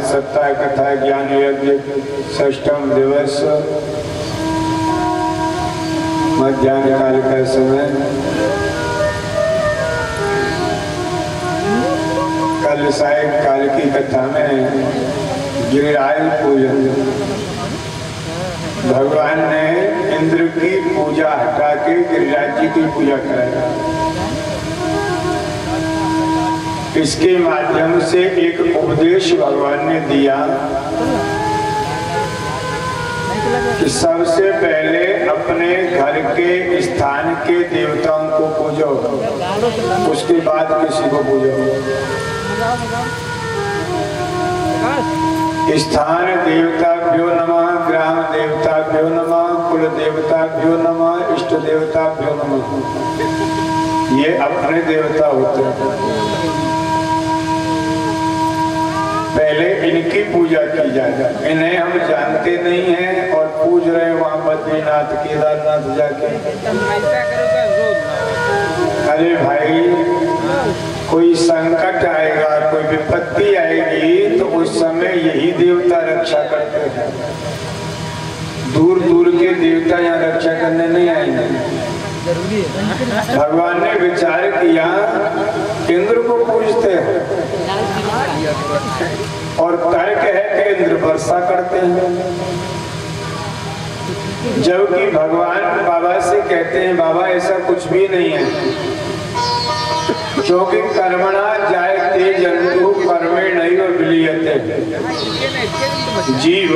सप्ताह कथा ज्ञान यज्ञ षष्ठम दिवस मध्याह्न काल का समय। कल साय काल की कथा में गिरिराज पूजन, भगवान ने इंद्र की पूजा हटा के गिरिराज जी की पूजा कराया। इसके माध्यम से एक उपदेश भगवान ने दिया कि सबसे पहले अपने घर के स्थान के देवताओं को पूजो, उसके बाद किसी को पूजो। स्थान देवताभ्यो नमः, ग्राम देवताभ्यो नमः, कुल देवताभ्यो नमः, इष्ट देवताभ्यो नमः। ये अपने देवता होते हैं। पहले इनकी पूजा की जाए। इन्हें हम जानते नहीं हैं और पूज रहे वहां बद्रीनाथ केदारनाथ जाके। अरे भाई, कोई संकट आएगा, कोई विपत्ति आएगी तो उस समय यही देवता रक्षा करते हैं। दूर दूर के देवता यहाँ रक्षा करने नहीं आएंगे। भगवान ने विचार किया, इंद्र को पूजते हैं और तर्क है कि इंद्र वर्षा करते हैं, जबकि भगवान बाबा से कहते हैं बाबा ऐसा कुछ भी नहीं है, क्योंकि कर्मणा जायते जंतु कर्मेणैव विलीयते। जीव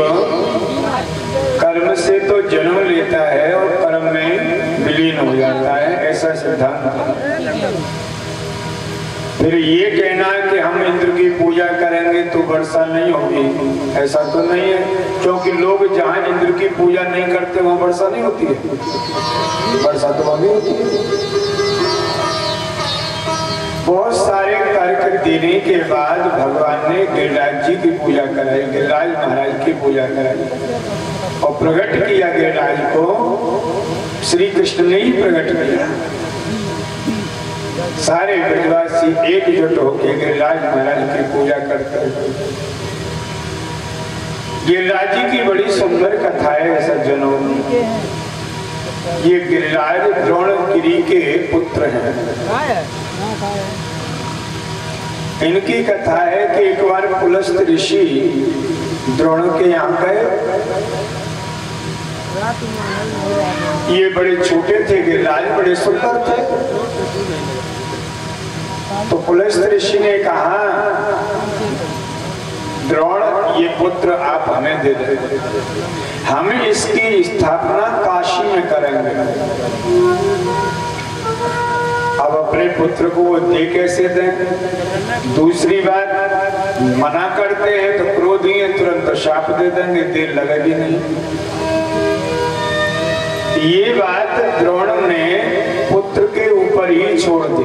कर्म से तो जन्म लेता है और कर्म में विलीन हो जाता है, ऐसा सिद्धांत। फिर ये कहना है कि हम इंद्र की पूजा करेंगे तो वर्षा नहीं होगी, ऐसा तो नहीं है, क्योंकि लोग जहाँ इंद्र की पूजा नहीं करते वहाँ वर्षा नहीं होती है। वर्षा तो वहाँ भी होती है। बहुत सारे तर्क देने के बाद भगवान ने गिरिराज जी की पूजा कराई, गिरिराज महाराज की पूजा कराई और प्रकट किया। गिरिराज को श्री कृष्ण ने ही प्रकट किया। सारे ब्रजवासी एकजुट होकर गिरिराज महाराज की पूजा करते हैं। गिरिराज जी की बड़ी सुंदर कथा है सज्जनों। ये गिरिराज द्रोणगिरि के पुत्र हैं। इनकी कथा है कि एक बार पुलस्त ऋषि द्रोण के यहाँ गए। ये बड़े छोटे थे, गिरिराज बड़े सुंदर थे। तो पुलस्त ऋषि ने कहा, द्रोण ये पुत्र आप हमें दे दें, हम इसकी स्थापना काशी में करेंगे। अब अपने पुत्र को वो दे कैसे दें? दूसरी बात, मना करते हैं तो क्रोधी है, तुरंत शाप दे देंगे, देर लगेगी नहीं। ये बात द्रोण ने पुत्र के ऊपर ही छोड़ दी,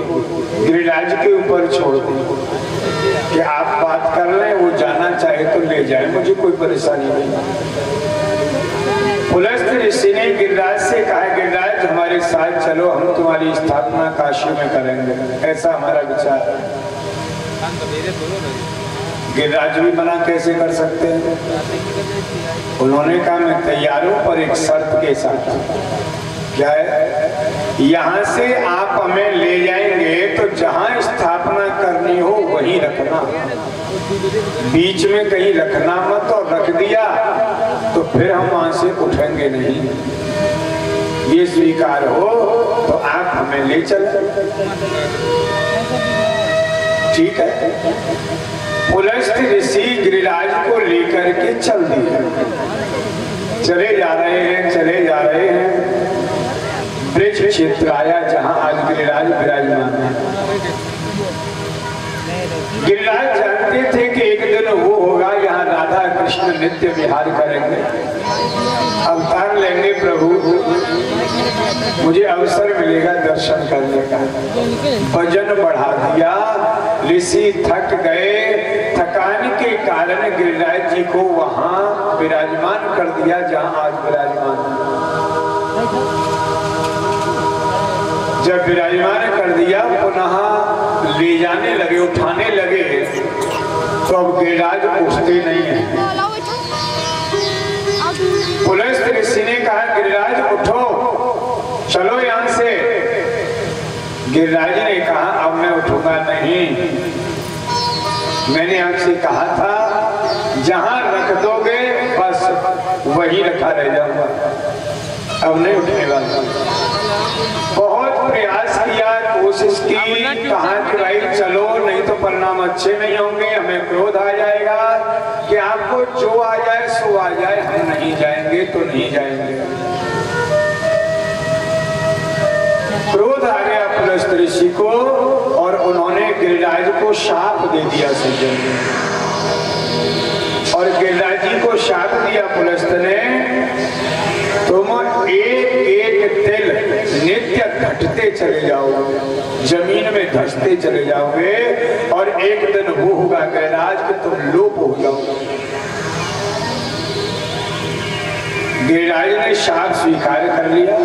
गिरिराज के ऊपर छोड़ दी कि आप बात कर लें, वो जाना चाहे तो ले जाए, मुझे कोई परेशानी नहीं। पुलस्त ऋषि ने गिरिराज से कहा, गिरिराज हमारे साथ चलो, हम तुम्हारी स्थापना काशी में करेंगे, ऐसा हमारा विचार है। गिरिराज भी मना कैसे कर सकते हैं? उन्होंने कहा मैं तैयार हूं, पर एक शर्त के साथ। क्या है? यहाँ से आप हमें ले जाएंगे तो जहाँ स्थापना करनी हो वहीं रखना, बीच में कहीं रखना मत, और रख दिया तो फिर हम वहां से उठेंगे नहीं। ये स्वीकार हो तो आप हमें ले चले। ठीक है। पुलस्त ऋषि गिरिराज को लेकर के चल दिए। चले जा रहे हैं, चले जा रहे हैं। ब्रज क्षेत्र आया जहां आज गिरिराज विराजमान है। गिरिराज जानते थे कि एक दिन वो होगा यहाँ राधा कृष्ण नित्य विहार करेंगे, अवतार लेंगे प्रभु, मुझे अवसर मिलेगा दर्शन करने का। वजन बढ़ा दिया, ऋषि थक गए, थकान के कारण गिरिराज जी को वहां विराजमान कर दिया जहां आज विराजमान। जब विराजमान कर दिया, पुनः ले जाने लगे, उठाने लगे, तो अब गिरिराज उठते नहीं है। पुलस्त ऋषि ने कहा गिरिराज उठो, चलो यहां से। गिरिराज ने कहा अब मैं उठूंगा नहीं, मैंने आपसे कहा था जहां रख दोगे बस वहीं रखा रह जाऊंगा, अब नहीं उठने वाला। बहुत प्रयास किया, कोशिश की, कहा कि भाई चलो नहीं तो परिणाम अच्छे नहीं होंगे, हमें क्रोध आ जाएगा कि आपको जो आ जाए सो आ जाए, हम नहीं जाएंगे तो नहीं जाएंगे। क्रोध आ गया पुलस्त ऋषि को और उन्होंने गिरिराज को शाप दे दिया सज्जन, और गिरिराज जी को शाप दिया पुलस्त ने, तुम एक एक तिल नित्य घटते चले जाओगे, जमीन में धंसते चले जाओगे, और एक दिन वो होगा गिरिराज कि तुम लोप हो जाओगे। गिरिराज ने शाप स्वीकार कर लिया,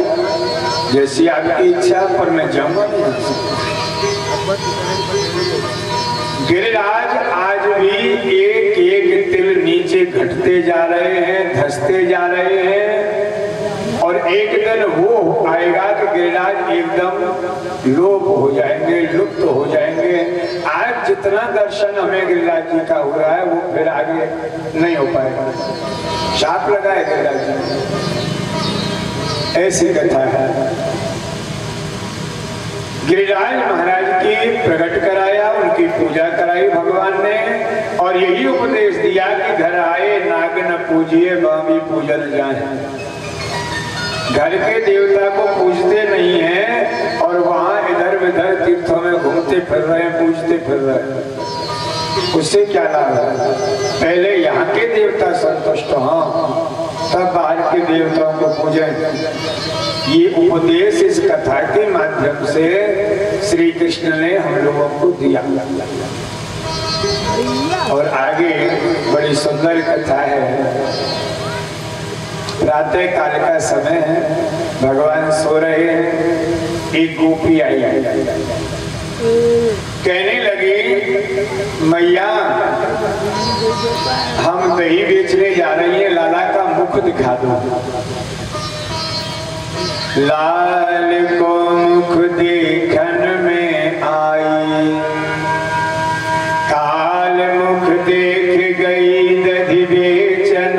जैसी आपकी इच्छा, पर मैं जाऊंगा नहीं। गिरिराज आज भी एक एक तिल नीचे घटते जा रहे हैं, धंसते जा रहे हैं, और एक दिन वो आएगा कि गिरिराज एकदम लोप हो जाएंगे, लुप्त हो जाएंगे। आज जितना दर्शन हमें गिरिराज जी का हो रहा है वो फिर आगे नहीं हो पाएगा। शाप लगा है गिरिराज जी, ऐसी कथा है। गिरिराज महाराज की प्रकट कराया, उनकी पूजा कराई भगवान ने, और यही उपदेश दिया कि घर आए नाग न पूजिए, बामी पूजन जाए। घर के देवता को पूजते नहीं हैं और वहां इधर उधर तीर्थों में घूमते फिर रहे हैं, पूजते फिर रहे हैं, उससे क्या लाभ है? पहले यहाँ के देवता संतुष्ट हों, तब बाहर के देवताओं को पूजें। ये उपदेश इस कथा के माध्यम से श्री कृष्ण ने हम लोगों को दिया। और आगे बड़ी सुंदर कथा है। प्रातः काल का समय है, भगवान सो रहे हैं, एक गोपी आई, कहने लगी मैया हम दही बेचने जा रही हैं, लाला का मुख दिखा दो। लाल को मुख देखन में आई, काल मुख देख गई दही बेचन,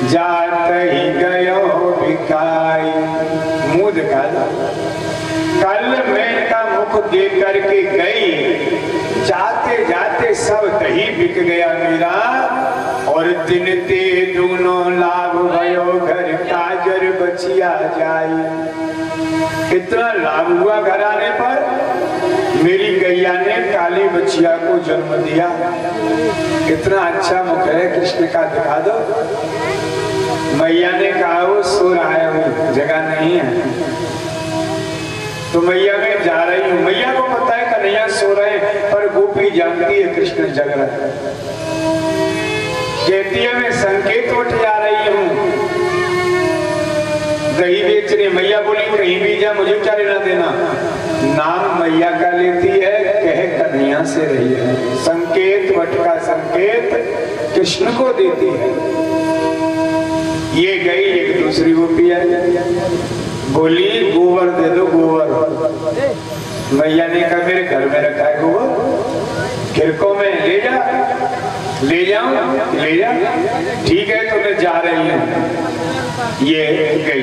जात ही गयो बिकाई। मुंह दिखा दो। कल मैं का मुख देख करके गई, जाते जाते सब दही बिक गया मेरा, और दिन ते दोनों लाभ भयो, घर काजर बचिया जाई। इतना लाभ हुआ घर आने पर, मेरी गैया ने काली बचिया को जन्म दिया। कितना अच्छा मुख है कृष्ण का, दिखा दो। मैया ने कहा वो सो रहा है, जगह नहीं है। तो मैया मैं जा रही हूँ। मैया को पता है कन्हैया सो रहे हैं, पर गोपी जानती है कृष्ण जग रहा है। कहती है मैं संकेत उठ जा रही हूँ दही बेचने। मैया बोली कहीं भी जा, मुझे क्या लेना देना। नाम मैया का लेती है, कहे कन्हैया से रही है। संकेत, वट का संकेत कृष्ण को देती है। ये गई, एक दूसरी गोपी आई, बोली गोबर दे दो, गोबर। मैया ने कहा मेरे घर में रखा है गोबर, खिड़कों में ले जा। ले जाऊं? ले जा, ठीक है तो मैं जा रही हूं। ये गई।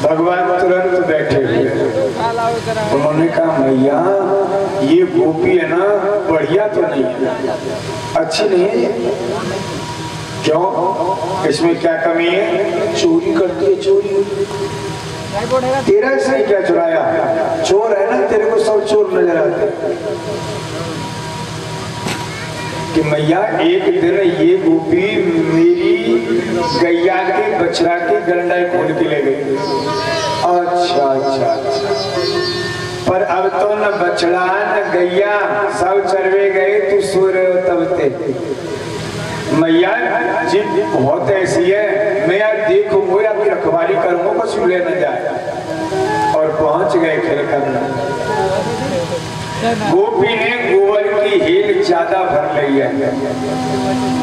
भगवान तुरंत बैठे हुए, उन्होंने कहा मैया ये गोपी है ना, बढ़िया तो नहीं है, अच्छी नहीं है। क्यों? इसमें क्या कमी है? चोरी करती है, चोरी। तेरा से क्या चुराया? चोर है ना, तेरे को सब चोर नजर आते। कि मैया एक दिन ये गोपी मेरी गैया के बछड़ा के गंडा खोल के ले गई। अच्छा अच्छा अच्छा, पर अब तो न बछड़ा न गैया सब चरवे गए, तू सो रहे हो तब ते। मैया जी बहुत ऐसी है, मैं यार देखूंगा या फिर रखवाली करूंगा कुछ ले न जाए। और पहुंच गए खेल करने। गोपी ने गोबर की हील ज्यादा भर ली है,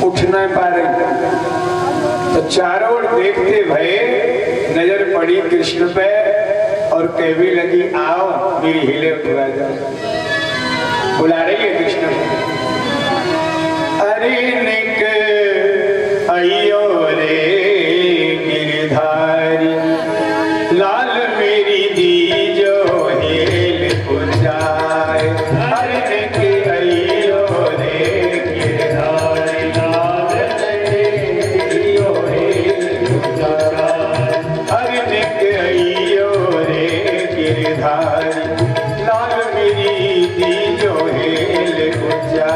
उठ नहीं पा रही। तो चारों ओर देखते भये नजर पड़ी कृष्ण पे और कहने लगी आओ मेरी हीले उठवा जाओ। बुला रही है कृष्ण को। अरे निक अयो रे गिरधारी, लाल मेरी दीजो हेल पुजाए। अरे निक अयो रे गिरधारी, लाल मेरी दीजो हेल पुजाए। अरे निक अयो रे गिरधारी, लाल मेरी दीजो हेल पुजाए।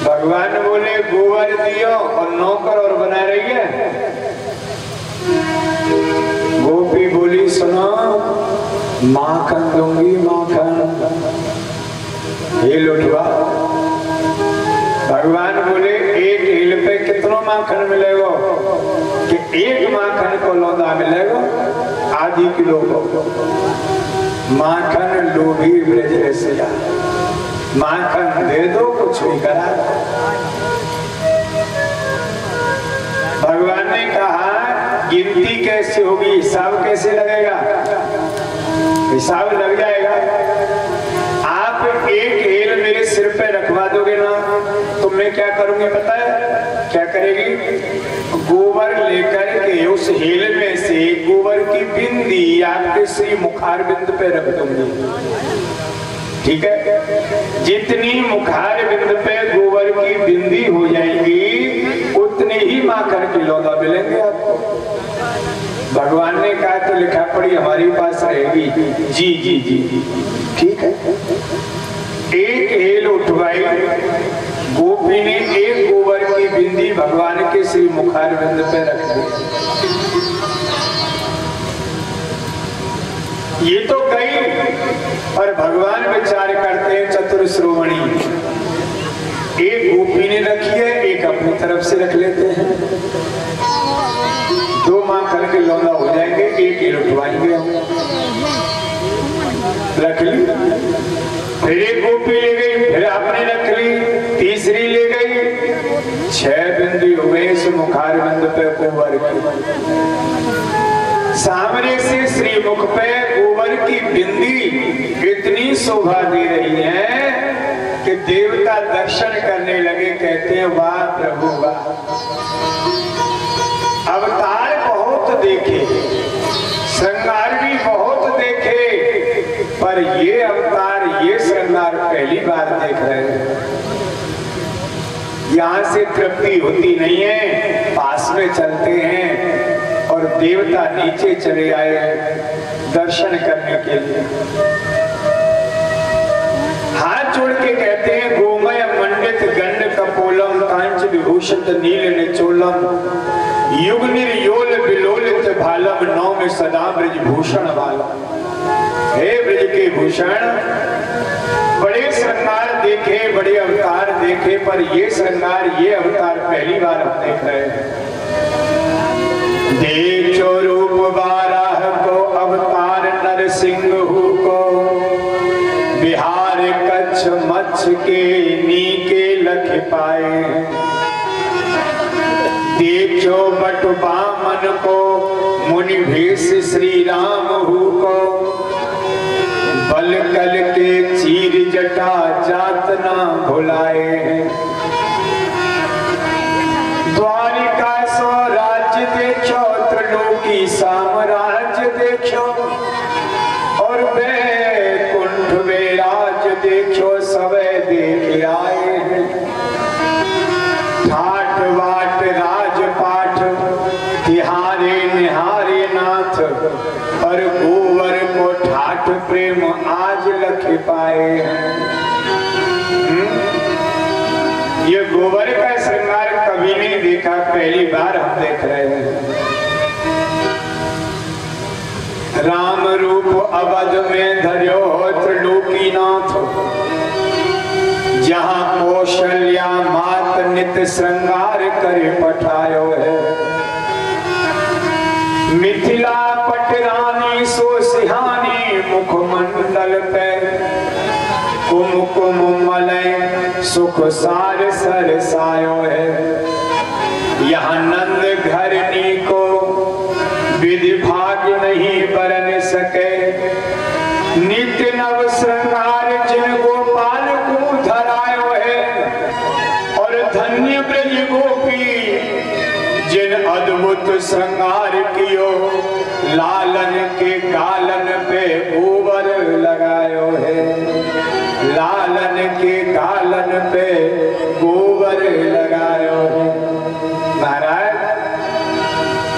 भगवान बोले गोबर दियो और नौकर और बना रही है। गोपी बोली सुनो माखन दूंगी माखन, हिल उठवा। भगवान बोले एक हिल पे कितना माखन मिलेगा? कि एक माखन को लौंदा मिलेगा आधी किलो को। माखन लोभी ब्रज रसिया, माखन दे दो कुछ भी करा। भगवान ने कहा गिनती कैसे होगी, हिसाब कैसे लगेगा? हिसाब लग जाएगा। आप एक हेल मेरे सिर पे रखवा दोगे ना तो मैं क्या करूंगी पता है? क्या करेगी? गोबर लेकर के उस हेल में से गोबर की बिंदी आपके श्री मुखार बिंद पे रख दूंगी। ठीक है? जितनी मुखार बिंद पे गोबर की बिंदी हो जाएगी उतने ही माखन के लौंदा मिलेंगे आपको। भगवान ने कहा तो लिखा पड़ी हमारे पास रहेगी। जी जी जी जी ठीक है। एक हेल उठवाई गोपी ने, एक गोबर की बिंदी भगवान के श्री मुखारविंद पे रख दी। ये तो गई, और भगवान विचार करते हैं चतुर श्रोमणी, एक गोपी ने रखी है, एक अपनी तरफ से रख लेते हैं, दो मां करके लौंदा हो जाएंगे, एक ही लुटवाएंगे हम। रख ली, फिर एक गोपी ले गई, फिर आपने रख ली, तीसरी ले गई, 6 बिंदी हो गए इस मुखारविंद पे गोबर की। सामने से श्रीमुख पे गोबर की बिंदी इतनी शोभा दे रही है कि देवता दर्शन करने लगे, कहते हैं वाह प्रभु वाह। अवतार बहुत देखे, श्रृंगार भी बहुत देखे, पर ये अवतार ये श्रृंगार पहली बार देख रहे हैं। यहाँ से तृप्ति होती नहीं है, पास में चलते हैं और देवता नीचे चले आए हैं दर्शन करने के लिए। हाथ जोड़ के कहते हैं गोमय मंडित गंड कपोलम कांच विभूषित नील निचोलम युग निर्योल विलोलित भालम नौ में सदा ब्रज भूषण वालम। हे ब्रज के भूषण, बड़े श्रृंगार देखे, बड़े अवतार देखे, पर ये श्रृंगार ये अवतार पहली बार हम देख रहे हैं। देखो रूप बाराह को अवतार नरसिंह को, बिहार कच्छ मच्छ के नीके लख पाए। देखो बट बामन को मुनि भेष श्री राम को, बल कल के चीर जटा जात ना भुलाए। द्वारिका सो राज्य देखो, त्रिलोकी साम्राज्य देखो, और बैकुंठ बेराज देखो, सबे देख आए हैं। ठाट बाट राजपाठ तिहारे निहारे नाथ, पर गोवर को ठाठ प्रेम आज लख पाए हैं। ये गोबर का श्रृंगार कभी नहीं देखा, पहली बार हम देख रहे हैं। राम रूप अवध में धर्यो त्रिलोकीनाथ, जहां कौशल्या मात नित श्रृंगार करे पठायो है। मिथिला पटरानी सो सिहानी मुखमंडल पे, कुमकुम मलय सुख सार सरसायो है। यहाँ नंद घरनी को विधि भाग्य नहीं बरन सके, नित्य नव श्रृंगार जिन गोपाल को धरायो है। और धन्य ब्रज गोपी जिन अद्भुत श्रृंगार कियो, लालन के गालन पे गोबर लगायो है। लालन के गालन पे गोबर लगायो है। महाराज,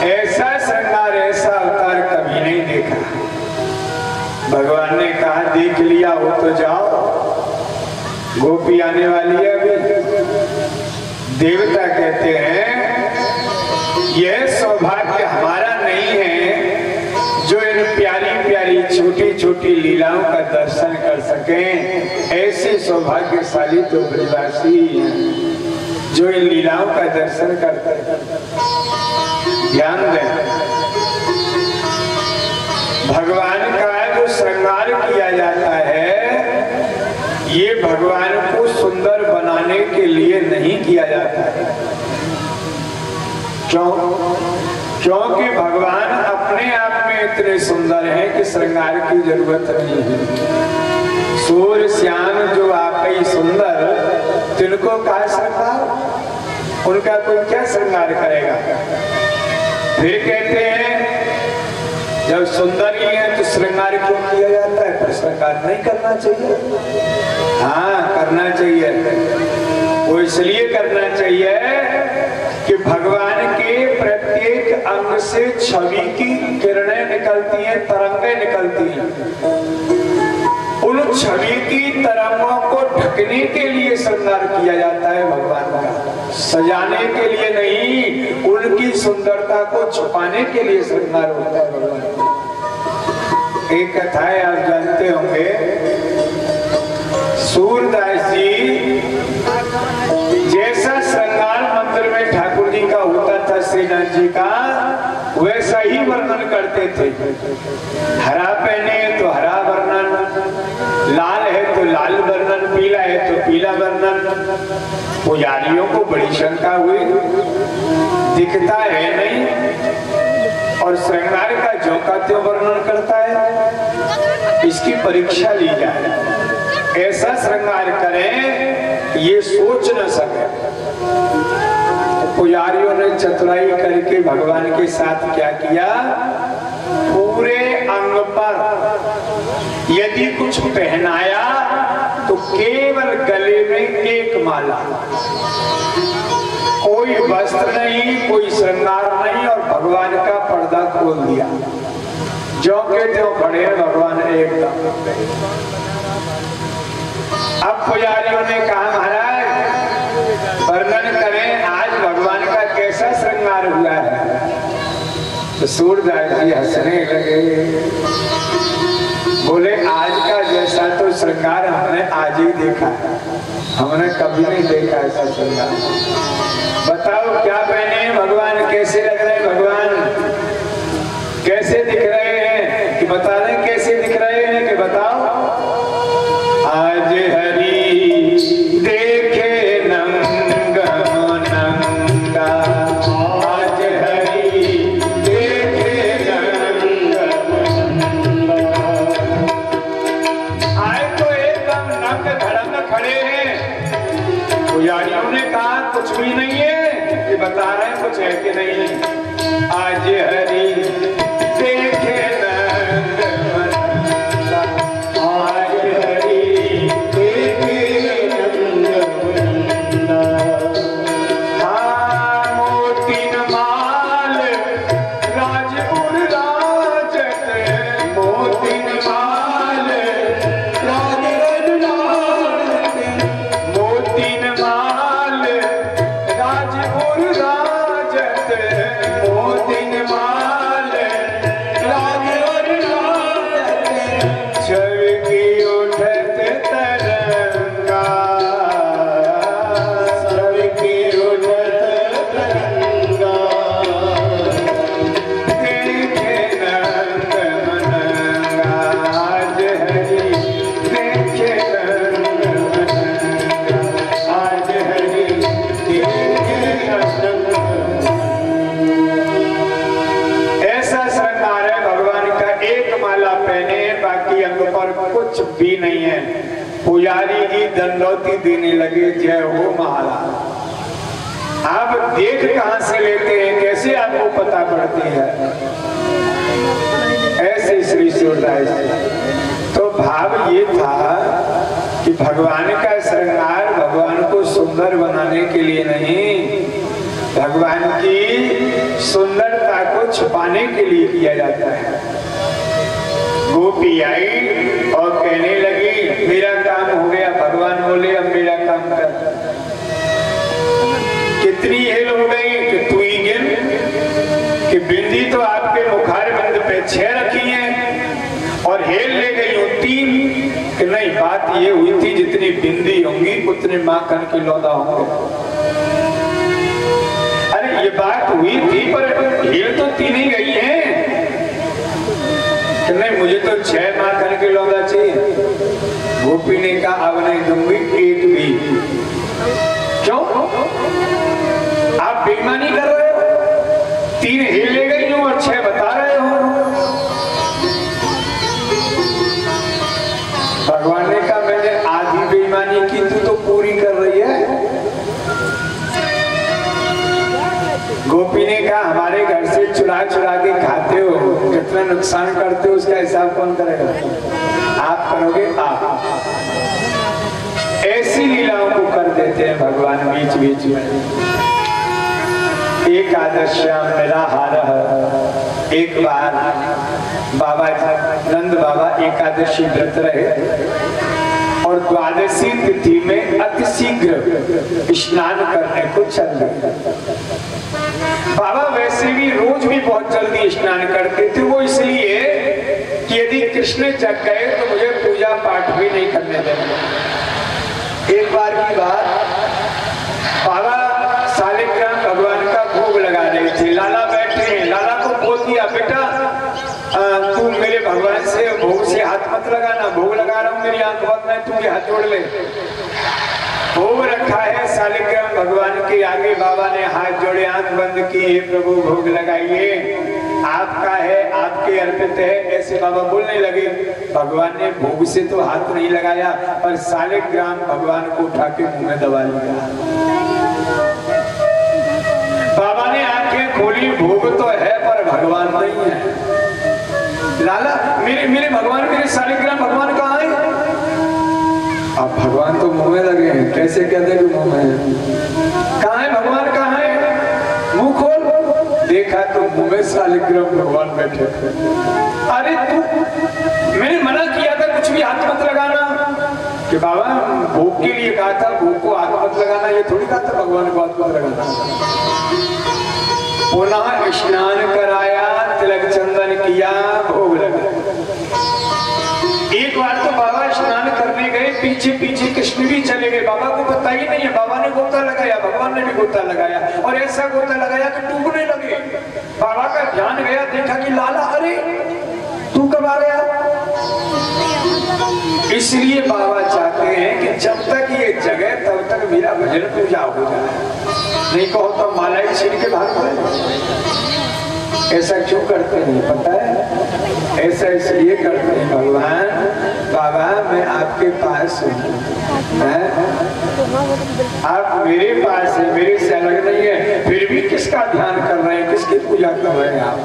ऐसा श्रृंगार, ऐसा अवतार कभी नहीं देखा। भगवान ने कहा देख लिया हो तो जाओ, गोपी आने वाली है अभी। देवता कहते हैं यह सौभाग्य हमारा नहीं है जो इन प्यारी प्यारी छोटी छोटी लीलाओं का दर्शन कर सकें। ऐसे सौभाग्यशाली तो ब्रजवासी हैं जो इन लीलाओं का दर्शन करते हैं। ध्यान दें, भगवान का जो श्रृंगार किया जाता है ये भगवान को सुंदर बनाने के लिए नहीं किया जाता है। क्यों? क्योंकि भगवान अपने आप में इतने सुंदर हैं कि श्रृंगार की जरूरत नहीं है। सूर्य श्याम जो आप ही सुंदर, तिनको क्या श्रृंगार, उनका कोई क्या श्रृंगार करेगा। फिर कहते हैं जब सुंदर ही है तो श्रृंगार क्यों किया जाता है? पर श्रृंगार नहीं करना चाहिए। हाँ, करना चाहिए। वो इसलिए करना चाहिए कि भगवान के प्रत्येक अंग से छवि की किरणें निकलती हैं, तरंगें निकलती हैं। उन छवि की तरंगों को ढकने के लिए श्रृंगार किया जाता है भगवान का, सजाने के लिए नहीं, उनकी सुंदरता को छुपाने के लिए श्रृंगार होता है भगवान का। एक कथा है, आप जानते होंगे, सूरदास जी जैसा श्रृंगार मंदिर में ठाकुर जी का होता था, श्रीनाथ जी का, वैसा ही वर्णन करते थे। हरा पहने तो हरा वर्णन, लाल है तो लाल वर्णन, पीला है तो पीला वर्णन। पुजारियों को बड़ी शंका हुई, दिखता है नहीं और श्रृंगार का झोंका त्यों वर्णन करता है, इसकी परीक्षा ली जाए, ऐसा श्रृंगार करें ये सोच न सके। पुजारियों ने चतुराई करके भगवान के साथ क्या किया, पूरे अंग पर यदि कुछ पहनाया तो केवल गले में एक माला, कोई वस्त्र नहीं, कोई श्रृंगार नहीं, और भगवान का पर्दा खोल दिया। जो के त्यों खड़े हैं भगवान एकदम। अब पुजारियों ने कहा, महाराज वर्णन करें आज भगवान का कैसा श्रृंगार हुआ है। तो सूरदास जी हंसने लगे, बोले आज का जैसा तो श्रृंगार हमने आज ही देखा है, हमने कभी नहीं देखा ऐसा श्रृंगार। बताओ क्या पहने हैं भगवान, कैसे लग रहे हैं भगवान, कैसे दिख रहे हैं, कि बता दें कैसे दिख रहे हैं, कि बताओ। आज हरि देखे नंगा, आज हरि देखे नंगा। आए तो एकदम नंग धड़ंग खड़े हैं। पुजारियों ने कहा कुछ भी नहीं है, ये बता रहे हैं कुछ है कि नहीं। आज हरि देखे भी नहीं है। पुजारी जी दंडौती देने लगे, जय हो महाराज। आप देख कहां से लेते हैं, कैसे आपको पता पड़ती है। ऐसे श्री सूरदास तो भाव ये था कि भगवान का श्रृंगार भगवान को सुंदर बनाने के लिए नहीं, भगवान की सुंदरता को छुपाने के लिए किया जाता है। गोपी आई और कहने लगी मेरा काम हो गया। भगवान बोले अब मेरा काम कर। कितनी हेल हो गई कि तू ही गिन, कि बिंदी तो आपके मुखार बिंद पे 6 रखी हैं और हेल ले गई हूं 3। कि नहीं, बात ये हुई थी जितनी बिंदी होंगी उतने माखन के लौदा होंगे। अरे ये बात हुई थी पर हेल तो 3 ही गई है। नहीं, मुझे तो 6 माखन के लौदा चाहिए। गोपी ने कहा अब नहीं दूंगी एक भी। क्यों? आप बेईमानी कर रहे हो। 3 हेल ले गई हूं और 6 बता रहे हो। भगवान ने कहा मैंने आधी बेईमानी की, तू तो पूरी कर रही है। गोपी ने कहा हमारे घर से चुरा चुरा के खाते हो, कितना नुकसान करते हो, उसका हिसाब कौन करेगा? आप करोगे। आप ऐसी लीलाओं को कर देते हैं भगवान बीच बीच में। एकादश्याम निराहारः। एक बार बाबा नंद बाबा एकादशी व्रत रहे और द्वादशी तिथि में अतिशीघ्र स्नान करने को चल गए। बाबा वैसे भी रोज भी बहुत जल्दी स्नान करते थे, वो इसलिए कि यदि कृष्ण जग गए तो मुझे पूजा पाठ भी नहीं करने देंगे। एक बार की बात, बाबा शालिग्राम भगवान का भोग लगा रहे थे। लाला बैठे हैं, लाला को बोल दिया, बेटा तू मेरे भगवान से भोग से हाथ मत लगाना, भोग लगा रहा हूँ, मेरी आंख बंद है, तू ये हाथ जोड़ ले। भोग रखा है शालिग्राम भगवान के आगे, बाबा ने हाथ जोड़े, आंख बंद की, हे प्रभु भोग लगाइए, आपका है, आपके अर्पित है, ऐसे बाबा बोलने लगे। भगवान ने भोग से तो हाथ नहीं लगाया, पर शालिग्राम भगवान को उठा के मुंह में दबा लिया। बाबा ने आंखें खोली, भोग तो है पर भगवान नहीं है। लाला मेरे भगवान, मेरे शालिग्राम भगवान कहाँ है? अब भगवान तो मुंह में लगे हैं, कैसे कहते कि मुंह में? कहाँ है भगवान, कहाँ है? मुंह खोल। देखा तो मुंह में शालिग्राम भगवान बैठे थे। अरे तू, मैंने मना किया था कुछ भी हाथ मत लगाना, कि बाबा भोग के लिए कहा था, भोग को हाथ मत लगाना, ये थोड़ी कहा था भगवान को हाथ मत लगाना। पुनः स्नान कराया, तिलक चंदन किया, भोग लगा। एक बार तो बाबा स्नान करने गए, पीछे पीछे कृष्ण भी चले गए, बाबा को पता ही नहीं है। बाबा ने गोता लगाया, भगवान ने भी गोता लगाया, और ऐसा गोता लगाया कि डूबने लगे। बाबा का ध्यान गया, देखा कि लाला, अरे तू कब आ गया? इसलिए बाबा चाहते हैं कि जब तक ये जगह तब तक मेरा भजन पूजा हो जाए, नहीं कहो तो माला ही छीन के भाग जाए। ऐसा क्यों करते हैं पता है? ऐसा इसलिए करते हैं, भगवान बाबा मैं आपके पास हूँ, आप मेरे पास है, मेरे से अलग नहीं है, फिर भी किसका ध्यान कर रहे हैं, किसकी पूजा कर रहे हैं आप?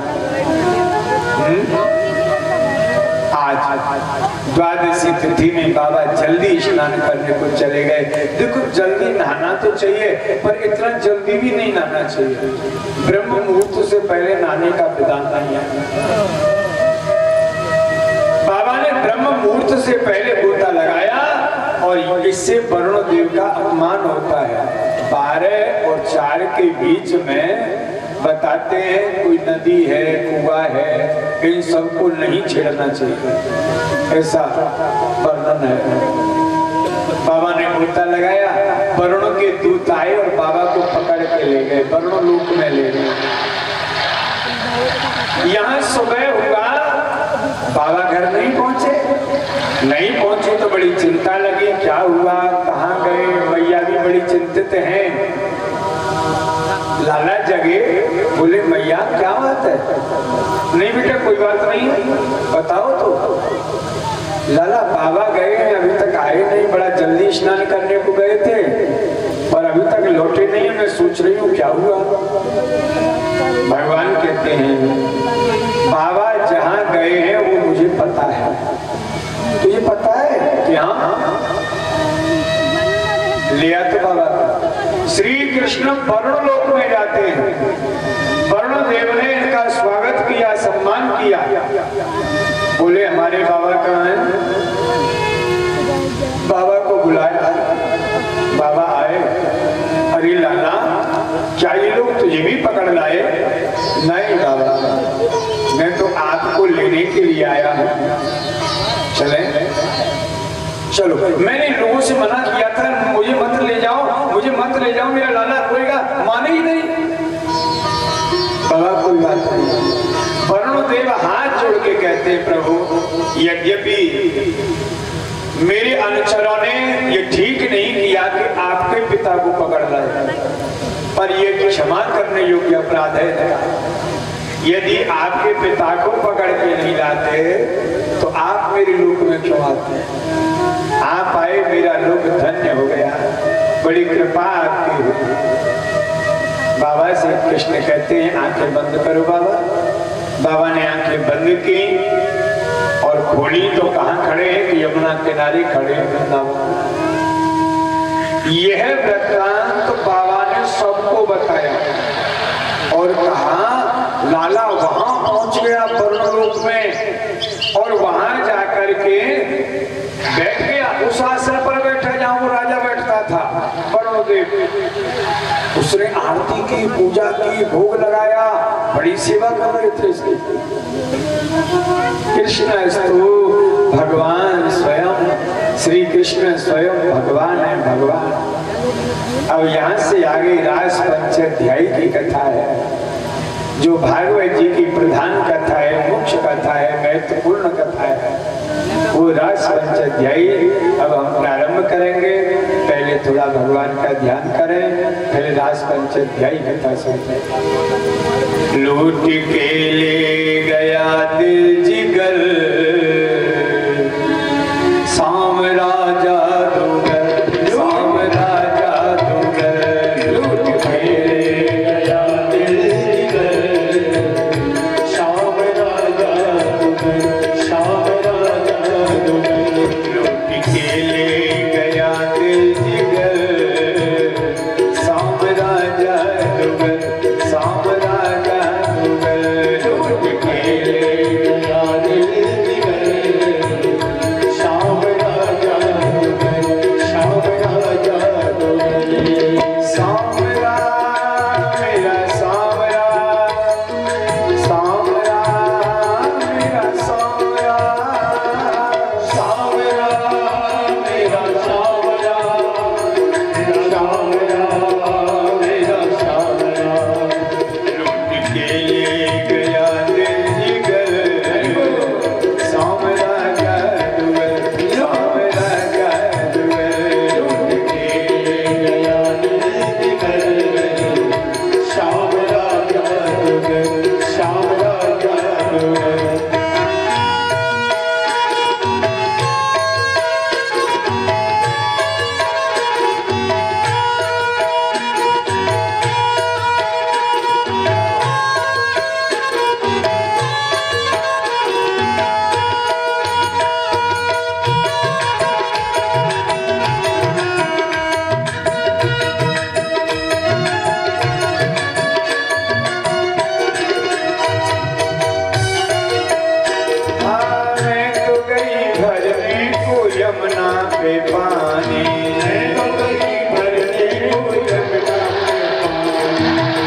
आज द्वादशी तिथि में बाबा जल्दी स्नान करने को चले गए। देखो जल्दी नहाना तो चाहिए, पर इतना जल्दी भी नहीं नहाना चाहिए। ब्रह्म मुहूर्त से पहले नहाने का विधान नहीं है। बाबा ने ब्रह्म मुहूर्त से पहले गोता लगाया, और इससे वरुण देव का अपमान होता है। 12 और 4 के बीच में बताते हैं कोई नदी है, कुआं है, इन सबको नहीं छेड़ना चाहिए, ऐसा वर्णन है। बाबा ने गोता लगाया, वरुण के दूत आए और बाबा को पकड़ के ले गए, वरुण लोक में ले गए। यहाँ सुबह हुआ, बाबा घर नहीं पहुंचे, नहीं पहुंचे तो बड़ी चिंता लगी, क्या हुआ, कहाँ गए? मैया भी बड़ी चिंतित हैं। लाला जगे, बोले मैया क्या बात है? नहीं बेटा कोई बात नहीं, बताओ तो। लाला बाबा गए हैं, अभी तक आए नहीं, बड़ा जल्दी स्नान करने को गए थे, पर अभी तक लौटे नहीं, मैं सोच रही हूँ क्या हुआ। भगवान कहते हैं बाबा जहाँ गए हैं वो मुझे पता है। तुझे पता है कि हाँ? लिया तो बाबा। श्री कृष्ण वरुण लोक में जाते हैं, वरुण देव ने इनका स्वागत किया, सम्मान किया। बोले हमारे बाबा कहाँ हैं? बाबा को बुलाया, बाबा आए। अरे लाला क्या ये लोग तुझे भी पकड़ लाए? नहीं बाबा, मैं तो आपको लेने के लिए आया हूँ, चले? चलो, मैंने लोगों से मना किया था, मुझे मत ले जाओ, मुझे मत ले जाओ, मेरा लाला रोएगा, माने ही नहीं। बाबा कोई बात नहीं। वरुण देव हाथ जोड़ के कहते हैं प्रभु, यद्यपि मेरे अनुचरों ने ये ठीक नहीं किया कि आपके पिता को पकड़ लाए, पर ये क्षमा करने योग्य अपराध है। यदि आपके पिता को पकड़ के नहीं लाते तो आप मेरे लोक में क्यों आते? आप आए, मेरा लोक धन्य हो गया, बड़ी कृपा आपकी हुई। बाबा से कृष्ण कहते हैं आंखें बंद करो बाबा। बाबा ने आंखें बंद की और खोली तो कहाँ खड़े हैं? कि यमुना किनारे खड़े हैं वृंदावन। यह वृत्तांत बाबा ने सबको बताया। और कहा लाला वहां पहुंच गया ब्रह्मलोक में और वहां जाकर के बैठ गया, उस आसन पर बैठा जहां वो राजा बैठता था ब्रह्मदेव। उसने आरती की, पूजा की, भोग लगाया, बड़ी सेवा कर रहे थे इसकी। कृष्ण भगवान स्वयं, श्री कृष्ण स्वयं भगवान है, भगवान। अब यहाँ से आगे रास पंचाध्यायी की कथा है, जो भागवत जी की प्रधान कथा है, मुख्य कथा है, महत्वपूर्ण कथा है, वो रास पंचाध्यायी अब हम प्रारंभ करेंगे। पहले थोड़ा भगवान का ध्यान करें, पहले रास पंचाध्यायी कथा सुनते। लूट के ले गया दिल जिगर, साम राजा दुगर, साम राजा दुगर। लूट के ले गया दिल जिगर, साम राजा दुगर, साम राजा दुगर। लूट के ले गया दिल जिगर, साम राजा दुगर, साम राजा दुगर। लूट के ले गया दिल जिगर, साम राजा दुगर, साम राजा दुगर। सामरा मेरा सामरा, सामरा मेरा सामरा, सामरा मेरा सामरा, सामरा मेरा सामरा। लूट के ले गया दिल जिगर, साम राजा दुगर, साम राजा दुगर। लूट के ले गया दिल जिगर, साम राजा दुगर, साम राजा दुगर। मैं तो गई भरने को यमुना पे पानी, मैं तो गई भरने को यमुना पे पानी,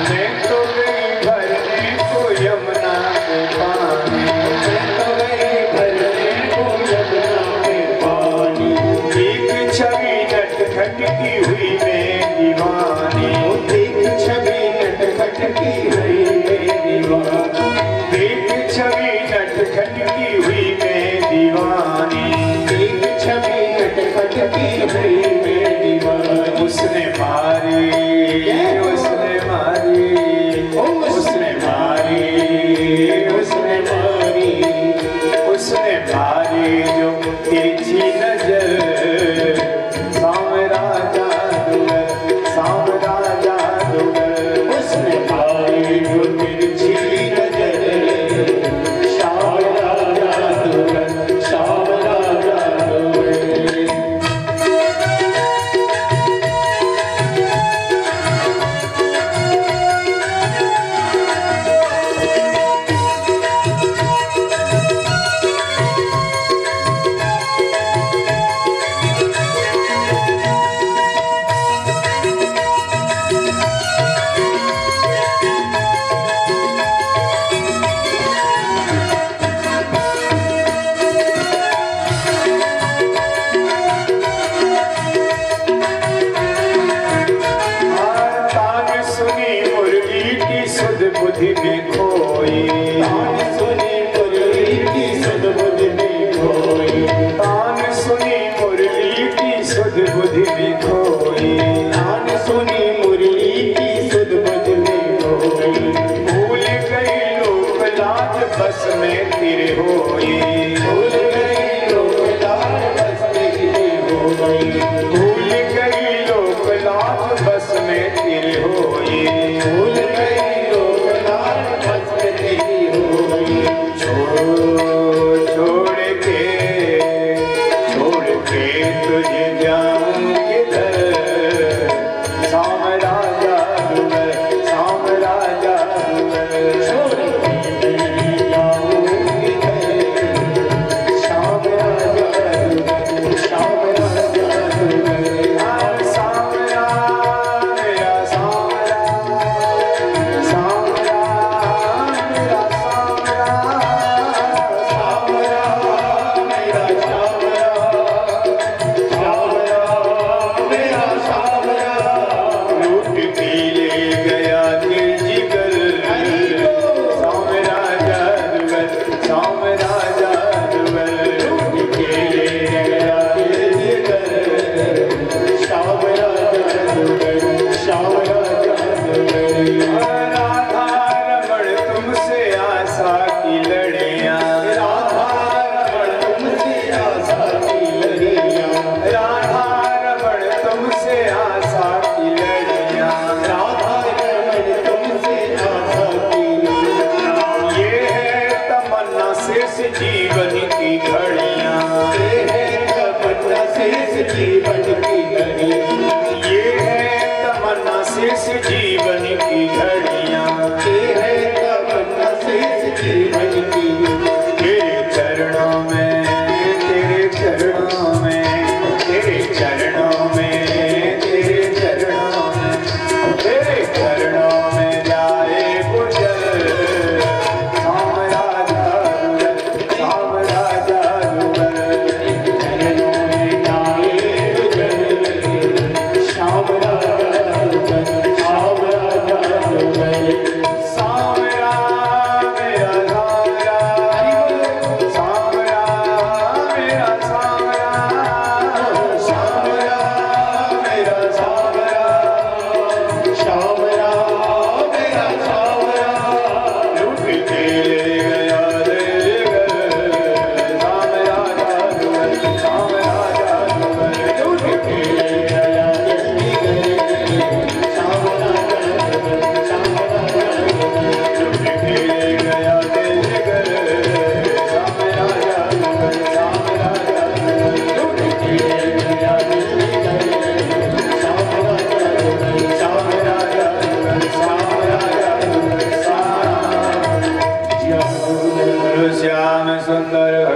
मैं तो गई भरने को यमुना पे पानी, मैं तो गई भरने को यमुना पे पानी। एक छवि नटखट की हुई मैं दीवानी, एक छवि नटखट की हुई मैं दीवानी, एक छवि नटखट की हुई मैं दीवानी, एक छवि नटखट की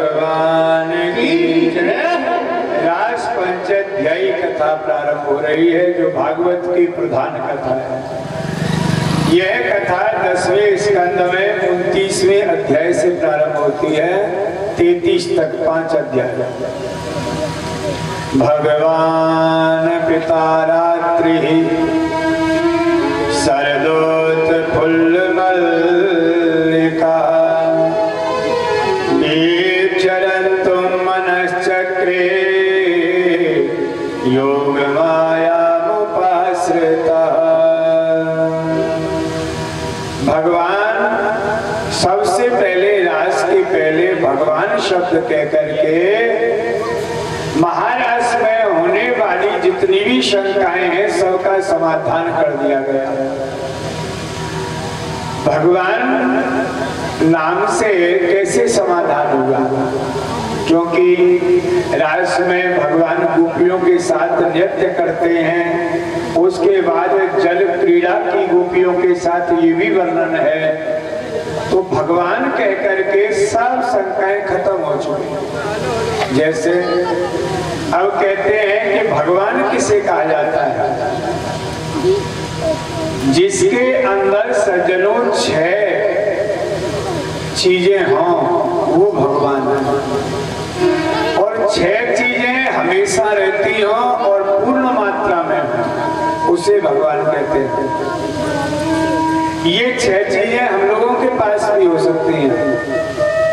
भगवान की जय। रास पंचाध्यायी कथा प्रारंभ हो रही है, जो भागवत की प्रधान कथा है। यह कथा 10वें स्कंद में 29वें अध्याय से प्रारंभ होती है, 33 तक 5 अध्याय। भगवान पिता रात्रि शरदोत फुल्ल मल्लिका चरन्तु मनश्चक्रे योग मायामुपाश्रिता। भगवान सबसे पहले, रास के पहले भगवान शब्द कह करके महारास में होने वाली जितनी भी शंकाएं हैं सबका समाधान कर दिया गया। भगवान नाम से कैसे समाधान होगा, क्योंकि रास में भगवान गोपियों के साथ नृत्य करते हैं, उसके बाद जल क्रीड़ा की गोपियों के साथ ये भी वर्णन है, तो भगवान कह करके सब शंकाएं खत्म हो चुकी। जैसे अब कहते हैं कि भगवान किसे कहा जाता है, जिसके अंदर सज्जनों 6 चीजें हों वो भगवान है, और 6 चीजें हमेशा रहती हों और पूर्ण मात्रा में हो, उसे भगवान कहते हैं। ये 6 चीजें हम लोगों के पास भी हो सकती हैं,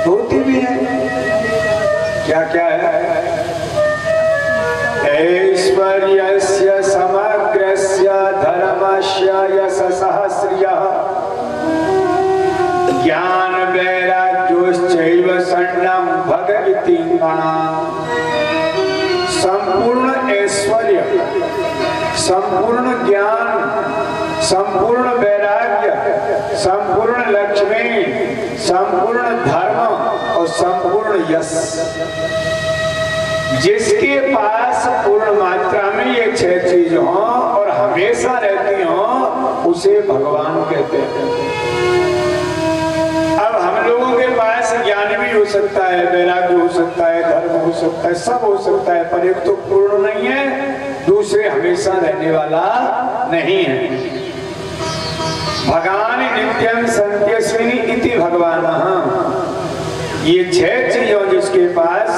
होती भी हैं। क्या क्या है? ऐश्वर्यस्य समग्रस्य धर्मस्य यशसः श्रियः ज्ञान वैराग्योश्चैव षण्णं भग इति गणाः। संपूर्ण ऐश्वर्य, संपूर्ण ज्ञान, संपूर्ण वैराग्य, संपूर्ण लक्ष्मी, संपूर्ण धर्म और संपूर्ण यश, जिसके पास पूर्ण मात्रा में ये 6 चीज हो और हमेशा रहती हो, उसे भगवान कहते हैं। अब हम लोगों के पास ज्ञान भी हो सकता है, वैराग्य हो सकता है, धर्म हो सकता है, सब हो सकता है, पर एक तो पूर्ण नहीं है, दूसरे हमेशा रहने वाला नहीं है। भगवान नित्यं संत्यस्मिनि इति भगवानः। ये 6 चीजों जिसके पास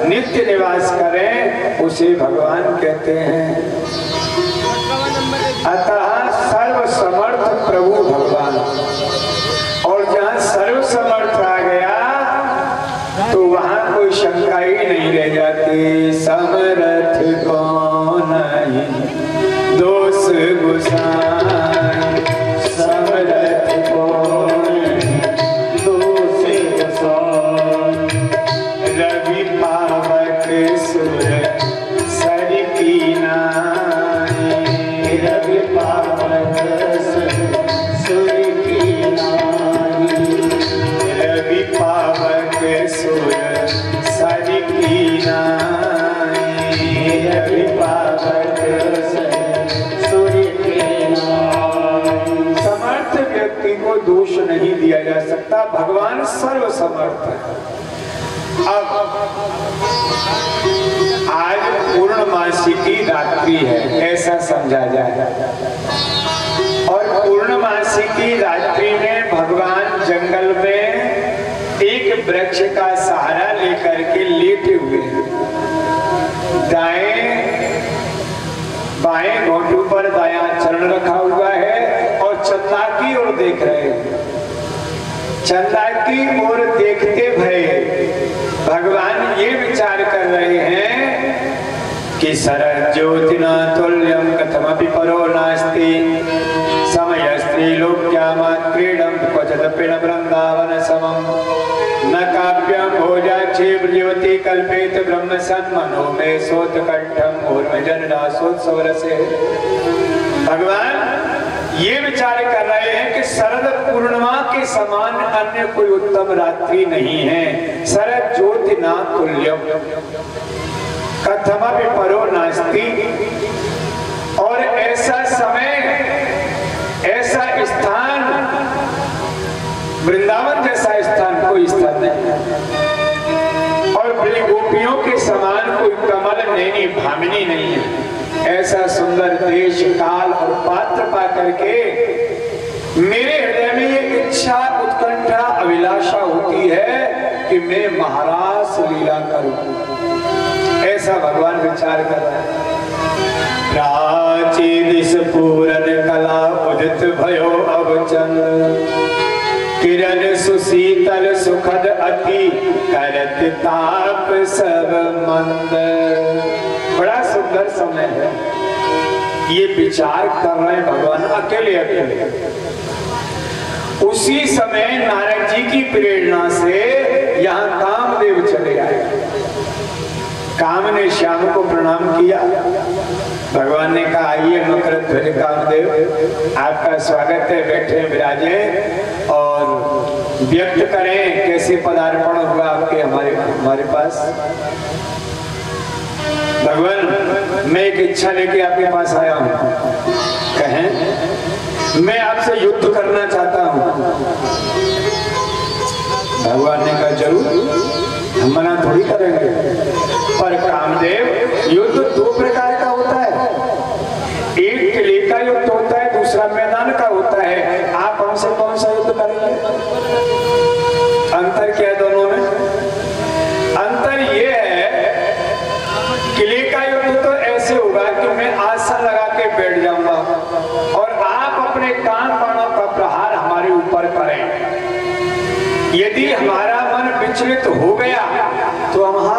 नित्य निवास करें उसे भगवान कहते हैं। अतः सर्व समर्थ प्रभु भगवान, और जहाँ सर्व समर्थ आ गया तो वहां कोई शंका ही नहीं रह जाती। समर्थ कौन नहीं दोष गुसाई, समर्थ कौन दोष गुसाई, रवि पावक सुर सर की नाई, रवि पावक सुर की नाई, रवि पावक सुर सर की नाई, रवि पावक सुर की नाई। समर्थ व्यक्ति को दोष नहीं दिया जा सकता, भगवान सर्व समर्थ है। अब आज पूर्णमासी की रात्रि है ऐसा समझा जाए, और पूर्णमासी की रात्रि में भगवान जंगल में एक वृक्ष का सहारा लेकर के लेटे हुए हैं। दाएं बाएं घोटू पर दायां चरण रखा हुआ है और चंदा की ओर देख रहे हैं। चंदा की ओर देखते भय भगवान ये विचार कर रहे हैं कि शरद ज्योतिना तुल्यं कथमपि परो नास्ति, समयस्त्रीलोक्यामात्क्रीडं क्वचिदपि न वृन्दावन समम्, न काव्यं भोजाक्षी ब्रजवती कल्पेत ब्रह्म सन्मनो मे सोत्कण्ठं ऊर्मिजनदासोत्सवरसे। भगवान ये विचार कर रहे हैं कि शरद पूर्णिमा के समान अन्य कोई उत्तम रात्रि नहीं है। शरद ज्योतिना तुल्यम कथमपि परो नास्ति, और ऐसा समय, ऐसा स्थान, वृंदावन जैसा स्थान कोई स्थान नहीं। गोपियों के समान कोई कमल नैनी भामिनी नहीं है। ऐसा सुंदर देश काल और पात्र पा करके मेरे हृदय में ये इच्छा, उत्कंठा, अभिलाषा होती है कि मैं महारास लीला करूं। ऐसा भगवान विचार कर रहा है। प्राची दिश पूरन कला उदित भयो अवचंद, किरण सुशीतल सुखद अति करत ताप सब मंद। बड़ा सुंदर समय है। ये विचार कर रहे हैं भगवान अकेले अकेले। उसी समय नारद जी की प्रेरणा से यहाँ कामदेव चले आए। काम ने श्याम को प्रणाम किया। भगवान ने कहा आइए मकर ध्वज कामदेव, आपका स्वागत है, बैठे विराजे और व्यक्त करें कैसे पदार्पण हुआ आपके हमारे पास। भगवान मैं एक इच्छा लेके आपके पास आया हूँ, कहें। मैं आपसे युद्ध करना चाहता हूँ। भगवान ने कहा जरूर, हम मना थोड़ी करेंगे। पर कामदेव युद्ध दो प्रकार का होता है, एक किले का युद्ध होता है, दूसरा मैदान का होता है। आप हमसे कौन सा युद्ध करेंगे? अंतर क्या है दोनों में? अंतर ये है, किले का युद्ध तो ऐसे होगा कि मैं आसन लगा के बैठ जाऊंगा और आप अपने कान बाणों का प्रहार हमारे ऊपर करें। यदि हमारा मन विचलित हो गया तो हम हार